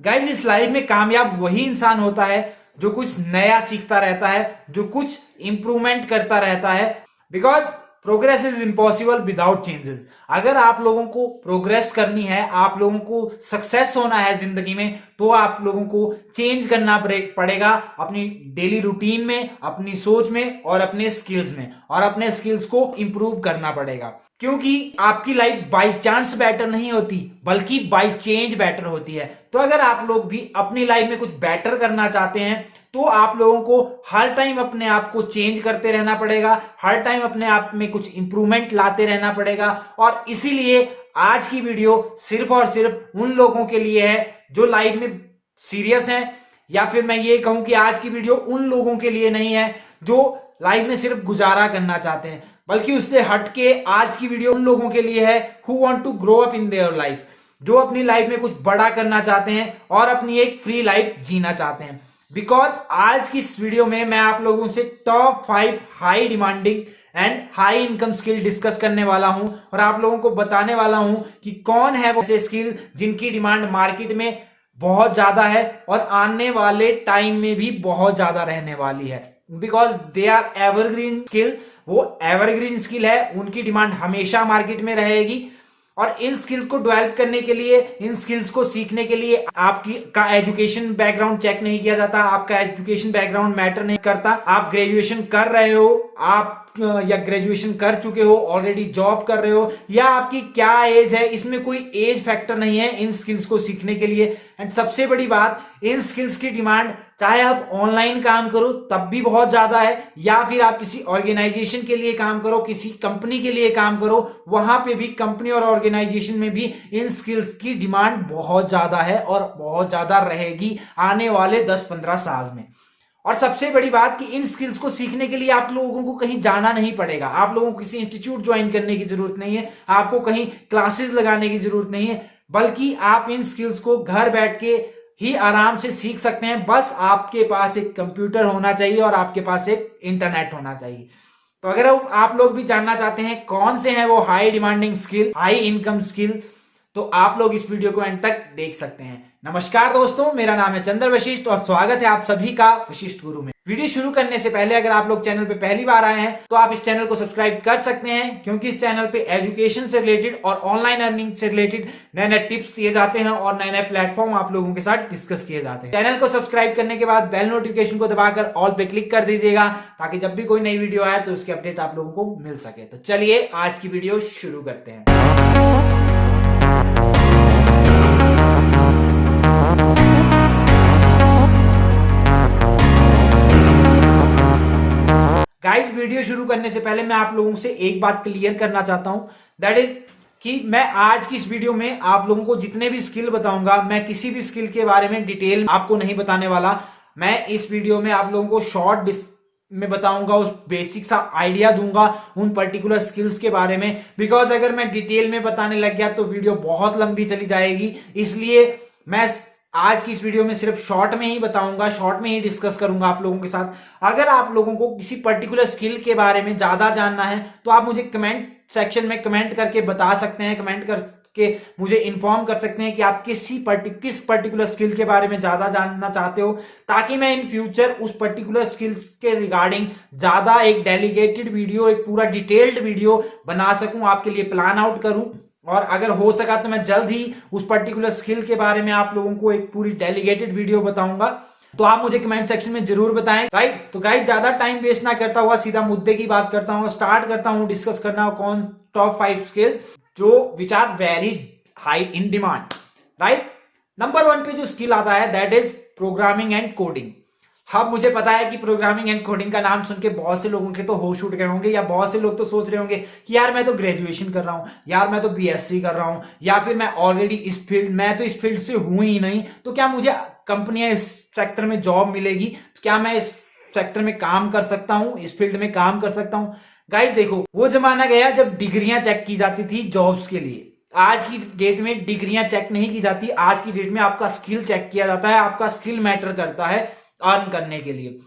Guys इस life में कामयाब वही इंसान होता है जो कुछ नया सीखता रहता है, जो कुछ इंप्रूवमेंट करता रहता है। Because progress is impossible without changes. अगर आप लोगों को प्रोग्रेस करनी है, आप लोगों को सक्सेस होना है जिंदगी में, तो आप लोगों को चेंज करना पड़ेगा अपनी डेली रूटीन में, अपनी सोच में और अपने स्किल्स में, और अपने स्किल्स को इंप्रूव करना पड़ेगा। क्योंकि आपकी लाइफ बाय चांस बेटर नहीं होती, बल्कि बाय चेंज बेटर होती है। तो अगर आप लोग भी अपनी लाइफ में कुछ बेटर करना चाहते हैं तो आप लोगों को हर टाइम अपने आप को चेंज करते रहना पड़ेगा, हर टाइम अपने आप में कुछ इंप्रूवमेंट लाते रहना पड़ेगा। और इसीलिए आज की वीडियो सिर्फ और सिर्फ उन लोगों के लिए है जो लाइफ में सीरियस हैं, या फिर मैं ये कहूं कि आज की वीडियो उन लोगों के लिए नहीं है जो लाइफ में सिर्फ गुजारा करना चाहते हैं, बल्कि उससे हटके आज की वीडियो उन लोगों के लिए है who want to grow up in their life, जो अपनी लाइफ में कुछ बड़ा करना चाहते हैं और अपनी एक फ्री लाइफ जीना चाहते हैं। बिकॉज आज की इस वीडियो में मैं आप लोगों से top 5 high demanding and high income skill discuss करने वाला हूं, और आप लोगों को बताने वाला हूं कि कौन है वो ऐसे स्किल जिनकी डिमांड मार्केट में बहुत ज्यादा है और आने वाले टाइम में भी बहुत ज्यादा रहने वाली है। Because they are evergreen skill, वो एवरग्रीन स्किल है, उनकी डिमांड हमेशा मार्केट में रहेगी। और इन स्किल्स को डेवलप करने के लिए, इन स्किल्स को सीखने के लिए आपकी का एजुकेशन बैकग्राउंड चेक नहीं किया जाता, आपका एजुकेशन बैकग्राउंड मैटर नहीं करता। आप ग्रेजुएशन कर रहे हो, आप या ग्रेजुएशन कर चुके हो, ऑलरेडी जॉब कर रहे हो, या आपकी क्या एज है, इसमें कोई एज फैक्टर नहीं है इन स्किल्स को सीखने के लिए। एंड सबसे बड़ी बात, इन स्किल्स की डिमांड चाहे आप ऑनलाइन काम करो तब भी बहुत ज्यादा है, या फिर आप किसी ऑर्गेनाइजेशन के लिए काम करो, किसी कंपनी के लिए काम करो, वहां पे भी कंपनी और ऑर्गेनाइजेशन में भी इन स्किल्स की डिमांड बहुत ज्यादा है और बहुत ज्यादा रहेगी आने वाले 10-15 साल में। और सबसे बड़ी बात कि इन स्किल्स को सीखने के लिए आप लोगों को कहीं जाना नहीं पड़ेगा, आप लोगों को किसी इंस्टीट्यूट ज्वाइन करने की जरूरत नहीं है, आपको कहीं क्लासेस लगाने की जरूरत नहीं है, बल्कि आप इन स्किल्स को घर बैठ के ही आराम से सीख सकते हैं। बस आपके पास एक कंप्यूटर होना चाहिए और आपके पास एक इंटरनेट होना चाहिए। तो अगर आप लोग भी जानना चाहते हैं कौन से हैं वो high demanding skill, high income skill, तो आप लोग इस वीडियो को एंड तक देख सकते हैं। नमस्कार दोस्तों, मेरा नाम है चंद्र वशिष्ठ और स्वागत है आप सभी का वशिष्ठ गुरु में। वीडियो शुरू करने से पहले अगर आप लोग चैनल पे पहली बार आए हैं तो आप इस चैनल को सब्सक्राइब कर सकते हैं, क्योंकि इस चैनल पे एजुकेशन से रिलेटेड और ऑनलाइन अर्निंग से रिलेटेड नए नए टिप्स दिए जाते हैं और नए नए प्लेटफॉर्म आप लोगों के साथ डिस्कस किए जाते हैं। चैनल को सब्सक्राइब करने के बाद बेल नोटिफिकेशन को दबाकर ऑल पे क्लिक कर दीजिएगा, ताकि जब भी कोई नई वीडियो आए तो उसकी अपडेट आप लोगों को मिल सके। तो चलिए आज की वीडियो शुरू करते हैं। गाइस वीडियो शुरू करने से पहले मैं आप लोगों से एक बात क्लियर करना चाहता हूं, दैट इज कि मैं आज की इस वीडियो में आप लोगों को जितने भी स्किल बताऊंगा, मैं किसी भी स्किल के बारे में डिटेल आपको नहीं बताने वाला। मैं इस वीडियो में आप लोगों को शॉर्ट में बताऊंगा, उस बेसिक सा आइडिया दूंगा उन पर्टिकुलर स्किल्स के बारे में। बिकॉज अगर मैं डिटेल में बताने लग गया तो वीडियो बहुत लंबी चली जाएगी, इसलिए मैं आज की इस वीडियो में सिर्फ शॉर्ट में ही बताऊंगा, शॉर्ट में ही डिस्कस करूंगा आप लोगों के साथ। अगर आप लोगों को किसी पर्टिकुलर स्किल के बारे में ज्यादा जानना है तो आप मुझे कमेंट सेक्शन में कमेंट करके बता सकते हैं, कमेंट करके मुझे इन्फॉर्म कर सकते हैं कि आप किस पर्टिकुलर स्किल के बारे में ज्यादा जानना चाहते हो, ताकि मैं इन फ्यूचर उस पर्टिकुलर स्किल्स के रिगार्डिंग ज्यादा एक डेलीगेटेड वीडियो, एक पूरा डिटेल्ड वीडियो बना सकूं, आपके लिए प्लान आउट करूं। और अगर हो सका तो मैं जल्द ही उस पर्टिकुलर स्किल के बारे में आप लोगों को एक पूरी डेलीगेटेड वीडियो बताऊंगा। तो आप मुझे कमेंट सेक्शन में जरूर बताएं। राइट, तो गाइस ज्यादा टाइम वेस्ट ना करता हुआ सीधा मुद्दे की बात करता हूं, स्टार्ट करता हूं डिस्कस करना कौन टॉप 5 स्किल जो which are very high in demand. Right, number 1 पे जो स्किल आता है that is programming and coding. अब मुझे पता है कि प्रोग्रामिंग एंड कोडिंग का नाम सुन के बहुत से लोगों के तो होश उठ गए होंगे, या बहुत से लोग तो सोच रहे होंगे कि यार मैं तो ग्रेजुएशन कर रहा हूं, यार मैं तो बीएससी कर रहा हूं, या फिर मैं ऑलरेडी मैं तो इस फील्ड से हूं ही नहीं, तो क्या मुझे कंपनियां इस सेक्टर में जॉब मिलेगी, तो क्या मैं इस सेक्टर में काम कर सकता हूं, इस फील्ड में काम कर सकता हूं। गाइस देखो, वो जमाना गया जब डिग्रियां चेक की जाती थी जॉब्स के लिए। आज की डेट में डिग्रियां चेक नहीं की जाती, आज की डेट में आपका स्किल चेक किया जाता है, आपका स्किल मैटर करता है अर्न करने के लिए।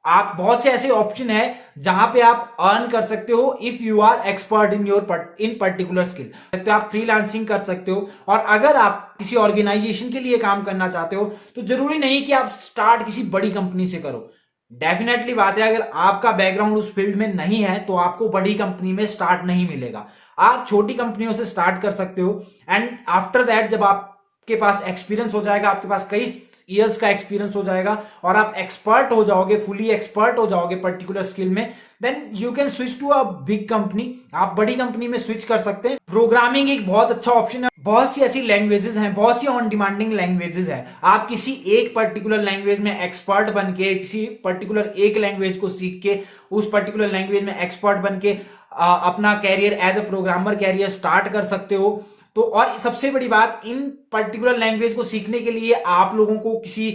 आप बहुत से ऐसे ऑप्शन है जहां पे आप अर्न कर सकते हो if you are expert in your in particular skill. आप फ्रीलांसिंग कर सकते हो, और अगर आप किसी ऑर्गेनाइजेशन के लिए काम करना चाहते हो तो जरूरी नहीं कि आप स्टार्ट किसी बड़ी कंपनी से करो। डेफिनेटली बात है, अगर आपका बैकग्राउंड उस फील्ड में नहीं है तो आपको बड़ी कंपनी में स्टार्ट नहीं मिलेगा। आप छोटी कंपनियों से स्टार्ट कर सकते हो, एंड आफ्टर दैट जब आपके पास एक्सपीरियंस हो जाएगा, आपके पास कई ईयर्स का एक्सपीरियंस हो जाएगा और आप एक्सपर्ट हो जाओगे, फुली एक्सपर्ट हो जाओगे पर्टिकुलर स्किल में, then you can switch to a big company. आप बड़ी कंपनी में स्विच कर सकते हैं। प्रोग्रामिंग एक बहुत अच्छा ऑप्शन है। बहुत सी ऐसी लैंग्वेजेस हैं, बहुत सी ऑन डिमांडिंग लैंग्वेजेस हैं। आप किसी एक पर्टिकुलर लैंग्वेज में एक्सपर्ट बन के, किसी पर्टिकुलर एक लैंग्वेज को सीख के, उस पर्टिकुलर लैंग्वेज में एक्सपर्ट बन के अपना career as a programmer career start कर सकते हो। तो और सबसे बड़ी बात, इन पर्टिकुलर लैंग्वेज को सीखने के लिए आप लोगों को किसी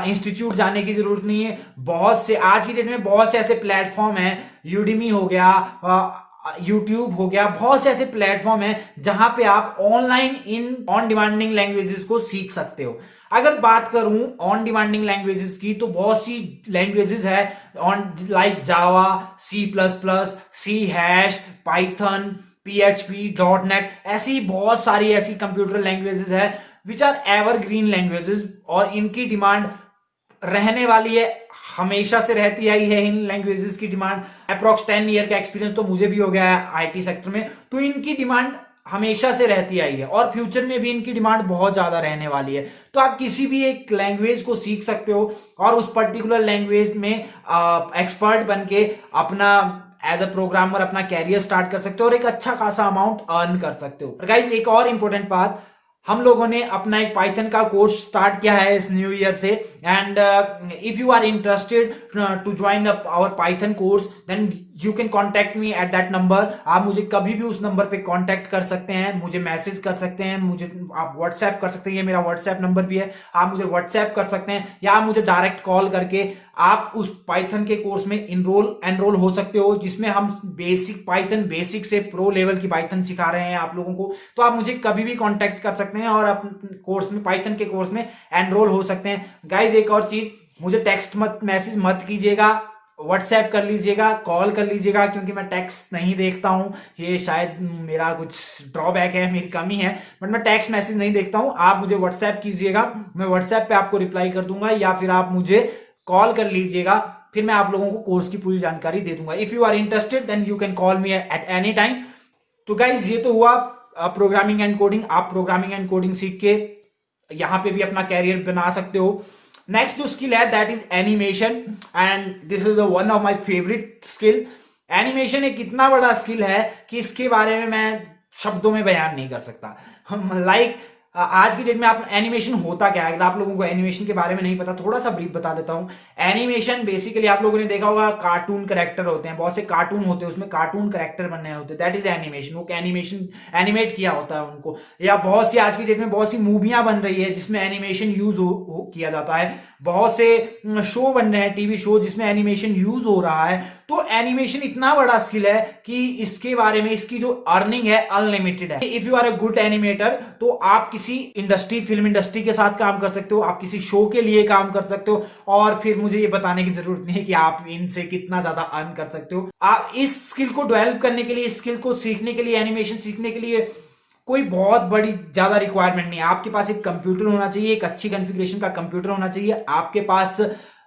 इंस्टीट्यूट जाने की जरूरत नहीं है। बहुत से आज की डेट में बहुत से ऐसे प्लेटफॉर्म हैं, यूडीमी हो गया, यूट्यूब हो गया, बहुत से ऐसे प्लेटफॉर्म हैं जहां पे आप online in on demanding languages को सीख सकते हो। अगर बात करूं ऑन डिमांडिंग लैंग्वेजेस की तो बहुत सी लैंग्वेजेस है on, like Java, C plus plus, C hash, Python, PHP, .NET, ऐसी बहुत सारी ऐसी कंप्यूटर लैंग्वेजेस है विच आर एवरग्रीन लैंग्वेजेस, और इनकी डिमांड रहने वाली है, हमेशा से रहती आई है। इन लैंग्वेजेस की डिमांड अप्रॉक्स 10 ईयर का एक्सपीरियंस तो मुझे भी हो गया है आईटी सेक्टर में, तो इनकी डिमांड हमेशा से रहती आई है और फ्यूचर में भी इनकी डिमांड बहुत ज्यादा रहने वाली है। तो आप किसी भी एक लैंग्वेज को सीख सकते हो और उस पर्टिकुलर लैंग्वेज में एक्सपर्ट बन के अपना एज अ प्रोग्रामर अपना कैरियर स्टार्ट कर सकते हो और एक अच्छा खासा अमाउंट अर्न कर सकते हो। गाइज एक और इंपॉर्टेंट बात, हम लोगों ने अपना एक पाइथन का कोर्स स्टार्ट किया है इस न्यू ईयर से, and if you are interested to join our Python course then you can contact me at that number. आप मुझे कभी भी उस नंबर पे कांटेक्ट कर सकते हैं, मुझे मैसेज कर सकते हैं, मुझे आप व्हाट्सएप कर सकते हैं, ये मेरा व्हाट्सएप नंबर भी है, आप मुझे व्हाट्सएप कर सकते हैं, या आप मुझे डायरेक्ट कॉल करके आप उस पाइथन के कोर्स में एनरोल हो सकते हो, जिसमें हम बेसिक पाइथन, बेसिक से प्रो लेवल की पाइथन सिखा रहे हैं आप लोगों को। तो आप मुझे कभी भी कांटेक्ट कर सकते हैं और अपने कोर्स में, पाइथन के कोर्स में एनरोल हो सकते हैं। गाइज एक और चीज, मुझे टेक्स्ट मैसेज मत कीजिएगा, व्हाट्सएप कर लीजिएगा, कॉल कर लीजिएगा, क्योंकि मैं टेक्स्ट नहीं देखता हूं। ये शायद मेरा कुछ ड्रॉबैक है, मेरी कमी है, बट मैं टेक्स्ट मैसेज नहीं देखता हूं। आप मुझे व्हाट्सएप कीजिएगा, मैं व्हाट्सएप पे आपको रिप्लाई कर दूंगा, या फिर आप मुझे कॉल कर लीजिएगा, फिर मैं आप लोगों को कोर्स की पूरी जानकारी दे दूंगा। If you are interested then you can call me at any time. तो गाइज ये तो हुआ प्रोग्रामिंग एंड कोडिंग। आप प्रोग्रामिंग एंड कोडिंग सीख के यहां पे भी अपना कैरियर बना सकते हो। नेक्स्ट जो स्किल है that is animation, and this is one of my favourite skill. Animation एक इतना बड़ा स्किल है कि इसके बारे में मैं शब्दों में बयान नहीं कर सकता। लाइक आज की डेट में आप एनिमेशन होता क्या है, अगर आप लोगों को एनिमेशन के बारे में नहीं पता, थोड़ा सा ब्रीफ बता देता हूं। एनिमेशन बेसिकली आप लोगों ने देखा होगा, कार्टून कैरेक्टर होते हैं, बहुत से कार्टून होते हैं, उसमें कार्टून कैरेक्टर बनने होते हैं, दैट इज एनिमेशन। वो एनिमेशन एनिमेट किया होता है उनको। या बहुत सी आज की डेट में बहुत सी मूवियां बन रही है जिसमें एनिमेशन यूज किया जाता है, बहुत से शो बन रहे हैं, टीवी शो जिसमें एनिमेशन यूज हो रहा है। तो एनिमेशन इतना बड़ा स्किल है कि इसके बारे में, इसकी जो अर्निंग है अनलिमिटेड है। If you are a good animator तो आप किसी इंडस्ट्री, फिल्म इंडस्ट्री के साथ काम कर सकते हो, आप किसी शो के लिए काम कर सकते हो, और फिर मुझे ये बताने की जरूरत नहीं है कि आप इनसे कितना ज्यादा अर्न कर सकते हो। आप इस स्किल को डेवलप करने के लिए, इस स्किल को सीखने के लिए, एनिमेशन सीखने के लिए कोई बहुत बड़ी ज्यादा रिक्वायरमेंट नहीं है। आपके पास एक कंप्यूटर होना चाहिए, एक अच्छी कॉन्फ़िगरेशन का कंप्यूटर होना चाहिए, आपके पास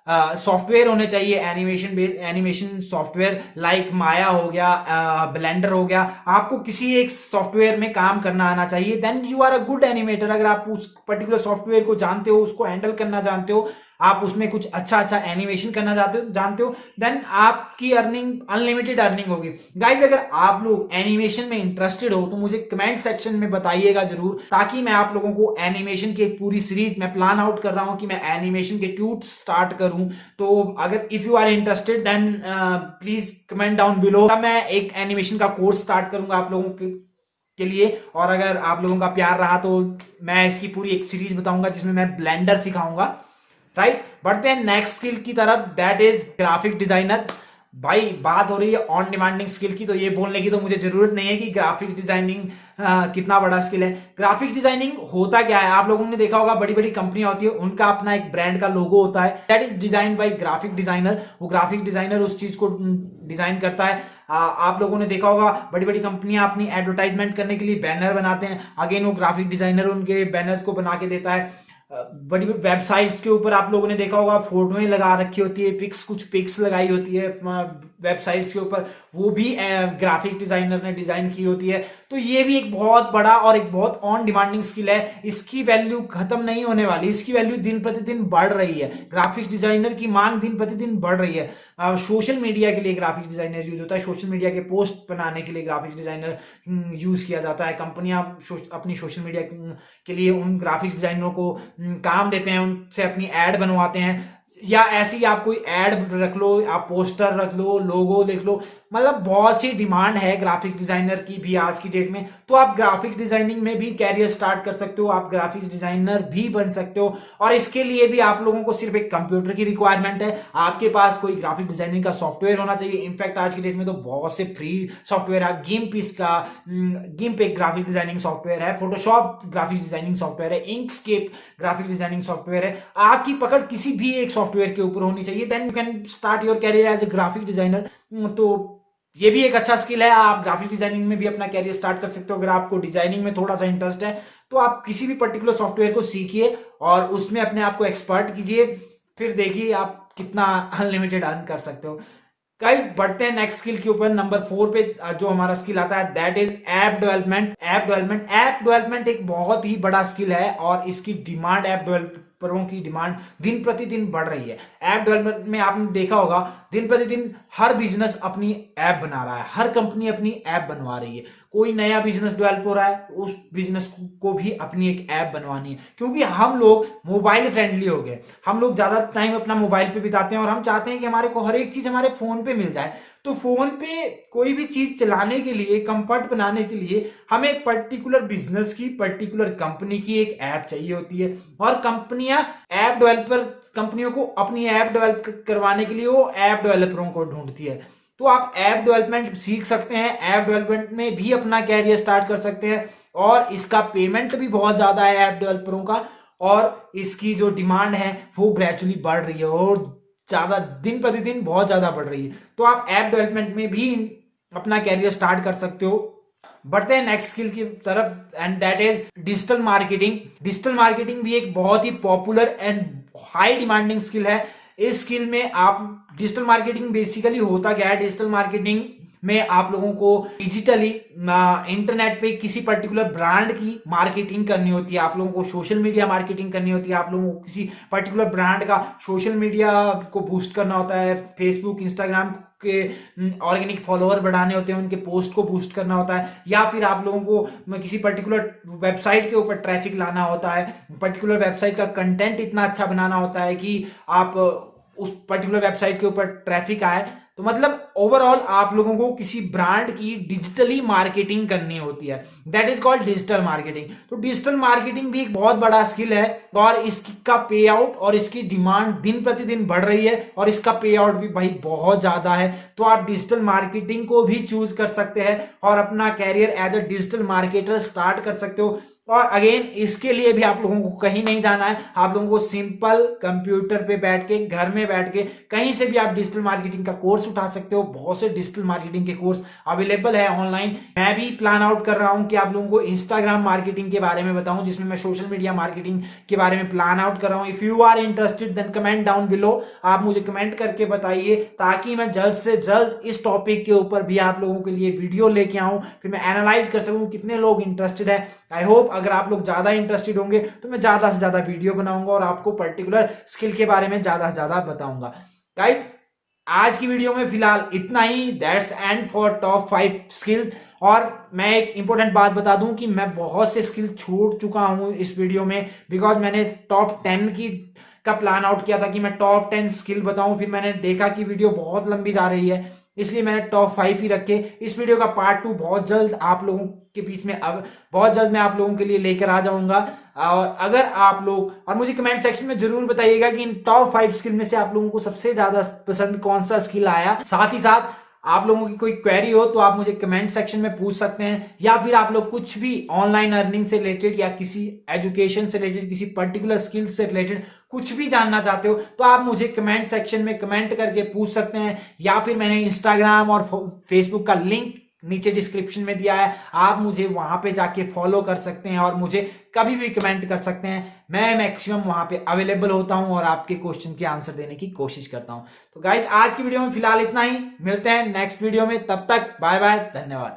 सॉफ्टवेयर होने चाहिए, एनिमेशन सॉफ्टवेयर लाइक माया हो गया, ब्लेंडर हो गया। आपको किसी एक सॉफ्टवेयर में काम करना आना चाहिए, then you are a good animator. अगर आप उस पर्टिकुलर सॉफ्टवेयर को जानते हो, उसको हैंडल करना जानते हो, आप उसमें कुछ अच्छा एनिमेशन करना जानते हो, देन आपकी अर्निंग अनलिमिटेड अर्निंग होगी। गाइज अगर आप लोग एनिमेशन में इंटरेस्टेड हो तो मुझे कमेंट सेक्शन में बताइएगा जरूर, ताकि मैं आप लोगों को एनिमेशन की पूरी सीरीज मैं प्लान आउट कर रहा हूं कि मैं एनिमेशन के ट्यूट्स स्टार्ट करूं। तो अगर if you are interested then please comment down below. मैं एक एनिमेशन का कोर्स स्टार्ट करूंगा आप लोगों के लिए, और अगर आप लोगों का प्यार रहा तो मैं इसकी पूरी एक सीरीज बताऊंगा जिसमें मैं ब्लेंडर सिखाऊंगा। राइट, बढ़ते हैं नेक्स्ट स्किल की तरफ, दैट इज ग्राफिक डिजाइनर। भाई बात हो रही है ऑन डिमांडिंग स्किल की, तो ये बोलने की तो मुझे जरूरत नहीं है कि ग्राफिक्स डिजाइनिंग कितना बड़ा स्किल है। ग्राफिक्स डिजाइनिंग होता क्या है, आप लोगों ने देखा होगा बड़ी बड़ी कंपनियां होती है, उनका अपना एक ब्रांड का लोगो होता है, that is design by graphic designer. वो ग्राफिक डिजाइनर उस चीज को डिजाइन करता है। आप लोगों ने देखा होगा बड़ी बड़ी कंपनियां अपनी एडवर्टाइजमेंट करने के लिए बैनर बनाते हैं, अगेन वो ग्राफिक डिजाइनर उनके बैनर्स को बना के देता है। बड़ी बड़ी वेबसाइट्स के ऊपर आप लोगों ने देखा होगा फोटोएं लगा रखी होती है, कुछ पिक्स लगाई होती है वेबसाइट्स के ऊपर, वो भी ग्राफिक्स डिजाइनर ने डिजाइन की होती है। तो ये भी एक बहुत बड़ा और एक बहुत ऑन डिमांडिंग स्किल है। इसकी वैल्यू खत्म नहीं होने वाली, इसकी वैल्यू दिन प्रतिदिन बढ़ रही है। ग्राफिक्स डिजाइनर की मांग दिन प्रतिदिन बढ़ रही है। सोशल मीडिया के लिए ग्राफिक्स डिजाइनर यूज होता है, सोशल मीडिया के पोस्ट बनाने के लिए ग्राफिक्स डिजाइनर यूज किया जाता है। कंपनियां अपनी सोशल मीडिया के लिए उन ग्राफिक्स डिजाइनरों को काम देते हैं, उनसे अपनी एड बनवाते हैं, या ऐसी आप कोई एड रख लो, आप पोस्टर रख लो, लोगो लिख लो, मतलब बहुत सी डिमांड है ग्राफिक्स डिजाइनर की भी आज की डेट में। तो आप ग्राफिक्स डिजाइनिंग में भी कैरियर स्टार्ट कर सकते हो, आप ग्राफिक्स डिजाइनर भी बन सकते हो। और इसके लिए भी आप लोगों को सिर्फ एक कंप्यूटर की रिक्वायरमेंट है, आपके पास कोई ग्राफिक्स डिजाइनिंग का सॉफ्टवेयर होना चाहिए। इनफैक्ट आज की डेट में तो बहुत से फ्री सॉफ्टवेयर है, गिम्प एक ग्राफिक्स डिजाइनिंग सॉफ्टवेयर है, फोटोशॉप ग्राफिक्स डिजाइनिंग सॉफ्टवेयर है, इंकस्केप ग्राफिक्स डिजाइनिंग सॉफ्टवेयर है। आपकी पकड़ किसी भी एक सॉफ्टवेयर के ऊपर होनी चाहिए, then you can start your career as a graphic designer. तो ये भी एक अच्छा स्किल है, आप ग्राफिक डिजाइनिंग में भी अपना कैरियर स्टार्ट कर सकते हो। अगर आपको डिजाइनिंग में थोड़ा सा इंटरेस्ट है तो आप किसी भी पर्टिकुलर सॉफ्टवेयर को सीखिए और उसमें अपने आप को एक्सपर्ट कीजिए, फिर देखिए आप कितना अनलिमिटेड अर्न कर सकते हो। कई बढ़ते हैं नेक्स्ट स्किल के ऊपर। नंबर 4 पे जो हमारा स्किल आता है that is app development. App development एक बहुत ही बड़ा स्किल है और इसकी डिमांड, ऐप डेवलपरों की डिमांड दिन प्रतिदिन बढ़ रही है। ऐप डेवलपमेंट में आपने देखा होगा दिन प्रतिदिन हर बिजनेस अपनी ऐप बना रहा है, हर कंपनी अपनी ऐप बनवा रही है। कोई नया बिजनेस डेवलप हो रहा है, उस बिजनेस को भी अपनी एक ऐप बनवानी है, क्योंकि हम लोग मोबाइल फ्रेंडली हो गए, हम लोग ज्यादा टाइम अपना मोबाइल पे बिताते हैं और हम चाहते हैं कि हमारे को हर एक चीज हमारे फोन पे मिल जाए। तो फोन पे कोई भी चीज चलाने के लिए, कंफर्ट बनाने के लिए हमें एक पर्टिकुलर बिजनेस की, पर्टिकुलर कंपनी की एक ऐप चाहिए होती है। और कंपनियों को अपनी ऐप डेवलप करवाने के लिए वो ऐप डेवलपरों को ढूंढती है। तो आप ऐप डेवलपमेंट सीख सकते हैं, ऐप डेवलपमेंट में भी अपना कैरियर स्टार्ट कर सकते हैं और इसका पेमेंट भी बहुत ज्यादा है ऐप डेवलपरों का, और इसकी जो डिमांड है वो ग्रेजुअली बढ़ रही है और ज्यादा दिन प्रतिदिन बहुत ज्यादा बढ़ रही है। तो आप ऐप डेवलपमेंट में भी अपना कैरियर स्टार्ट कर सकते हो। बढ़ते हैं नेक्स्ट स्किल की तरफ and that is digital marketing. Digital marketing भी एक बहुत ही popular and high demanding skill है। इस स्किल में आप, डिजिटल मार्केटिंग बेसिकली होता क्या है, डिजिटल मार्केटिंग में आप लोगों को डिजिटली इंटरनेट पे किसी पर्टिकुलर ब्रांड की मार्केटिंग करनी होती है, आप लोगों को सोशल मीडिया मार्केटिंग करनी होती है, आप लोगों को किसी पर्टिकुलर ब्रांड का सोशल मीडिया को बूस्ट करना होता है, फेसबुक इंस्टाग्राम के ऑर्गेनिक फॉलोअर बढ़ाने होते हैं, उनके पोस्ट को बूस्ट करना होता है, या फिर आप लोगों को किसी पर्टिकुलर वेबसाइट के ऊपर ट्रैफिक लाना होता है, पर्टिकुलर वेबसाइट का कंटेंट इतना अच्छा बनाना होता है कि आप उस पर्टिकुलर वेबसाइट के ऊपर ट्रैफिक आए। तो मतलब ओवरऑल आप लोगों को किसी ब्रांड की डिजिटली मार्केटिंग करनी होती है, that is called digital marketing. तो डिजिटल मार्केटिंग भी एक बहुत बड़ा स्किल है और इसका पे आउट और इसकी डिमांड दिन प्रतिदिन बढ़ रही है और इसका पे आउट भी भाई बहुत ज्यादा है। तो आप डिजिटल मार्केटिंग को भी चूज कर सकते हैं और अपना career as a digital marketer start कर सकते हो। और अगेन इसके लिए भी आप लोगों को कहीं नहीं जाना है, आप लोगों को सिंपल कंप्यूटर पे बैठ के, घर में बैठ के कहीं से भी आप डिजिटल मार्केटिंग का कोर्स उठा सकते हो। बहुत से डिजिटल मार्केटिंग के कोर्स अवेलेबल है ऑनलाइन। मैं भी प्लान आउट कर रहा हूं कि आप लोगों को इंस्टाग्राम मार्केटिंग के बारे में बताऊं, जिसमें मैं सोशल मीडिया मार्केटिंग के बारे में प्लान आउट कर रहा हूं। If you are interested then comment down below, आप मुझे कमेंट करके बताइए ताकि मैं जल्द से जल्द इस टॉपिक के ऊपर भी आप लोगों के लिए वीडियो लेके आऊं, फिर मैं एनालाइज कर सकूं कितने लोग इंटरेस्टेड है। आई होप अगर आप लोग ज्यादा इंटरेस्टेड होंगे तो मैं ज्यादा से ज्यादा वीडियो बनाऊंगा और आपको पर्टिकुलर स्किल के बारे में ज्यादा से ज्यादा बताऊंगा। गाइस आज की वीडियो में फिलहाल इतना ही, that's end for top 5 skill. और मैं एक इंपॉर्टेंट बात बता दूं कि मैं बहुत से स्किल छोड़ चुका हूं इस वीडियो में, बिकॉज मैंने टॉप 10 का प्लान आउट किया था कि मैं टॉप 10 स्किल बताऊं, फिर मैंने देखा कि वीडियो बहुत लंबी जा रही है, इसलिए मैंने टॉप 5 ही रखे। इस वीडियो का पार्ट 2 बहुत जल्द आप लोगों के बीच में, अब बहुत जल्द मैं आप लोगों के लिए लेकर आ जाऊंगा। और अगर आप लोग, और मुझे कमेंट सेक्शन में जरूर बताइएगा कि इन टॉप 5 स्किल में से आप लोगों को सबसे ज्यादा पसंद कौन सा स्किल आया। साथ ही साथ आप लोगों की कोई क्वेरी हो तो आप मुझे कमेंट सेक्शन में पूछ सकते हैं, या फिर आप लोग कुछ भी ऑनलाइन अर्निंग से रिलेटेड या किसी एजुकेशन से रिलेटेड, किसी पर्टिकुलर स्किल से रिलेटेड कुछ भी जानना चाहते हो तो आप मुझे कमेंट सेक्शन में कमेंट करके पूछ सकते हैं, या फिर मैंने इंस्टाग्राम और फेसबुक का लिंक नीचे डिस्क्रिप्शन में दिया है, आप मुझे वहां पे जाके फॉलो कर सकते हैं और मुझे कभी भी कमेंट कर सकते हैं। मैं मैक्सिमम वहां पे अवेलेबल होता हूं और आपके क्वेश्चन के आंसर देने की कोशिश करता हूं। तो गाइज आज की वीडियो में फिलहाल इतना ही, मिलते हैं नेक्स्ट वीडियो में, तब तक बाय बाय, धन्यवाद।